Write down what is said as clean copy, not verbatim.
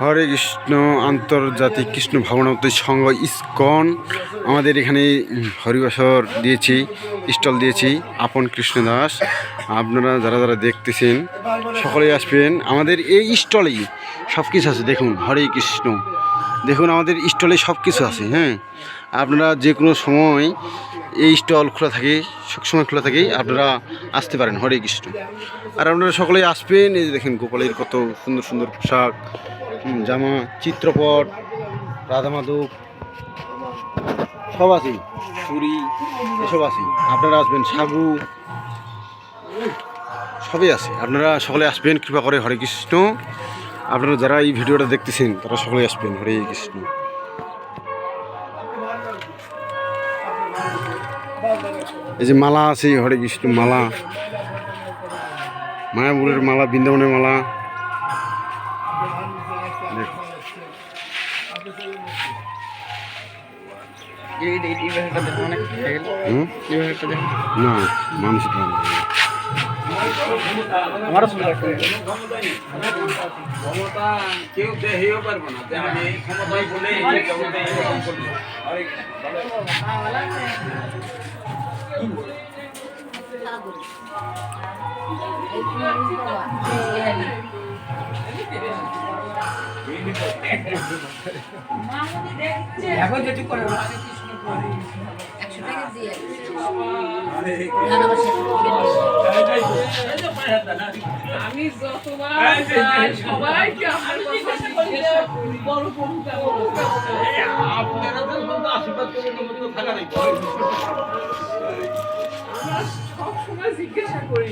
হরে কৃষ্ণ আন্তর্জাতিক কৃষ্ণ ভাবনামতী সংঘ ইসকন আমাদের এখানে হরিবাসর দিয়েছি, স্টল দিয়েছি আপন কৃষ্ণদাস। আপনারা যারা যারা দেখতেছেন সকলেই আসবেন। আমাদের এই স্টলেই সব কিছু আছে। দেখুন হরে কৃষ্ণ, দেখুন আমাদের স্টলে সব কিছু আছে। হ্যাঁ, আপনারা যে কোনো সময় এই স্টল খোলা থাকে, সবসময় খোলা থাকে, আপনারা আসতে পারেন। হরে কৃষ্ণ। আর আপনারা সকলেই আসবেন। এই যে দেখেন গোপালের কত সুন্দর সুন্দর পোশাক, জামা, চিত্রপট, রাধা মাধব সব আছে, চুরি এসব আছে। আপনারা আসবেন, সাগু সবই আছে। আপনারা সকলে আসবেন কৃপা করে। হরে কৃষ্ণ। আপনারা যারা এই ভিডিওটা দেখতেছেন তারা সকলে আসবেন। হরে কৃষ্ণ। এই যে মালা আছে, হরে কৃষ্ণ মালা, মায়াপুরের মালা, বৃন্দাবনের মালা। না মানুষ কেউ দেহেও পারবো না, আমি ক্ষমতায় বলে এখন যেটু করে আমি যতবার সবাইকে আপনারা আশীর্বাদ থাকা নাই, সব সময় জিজ্ঞাসা করি।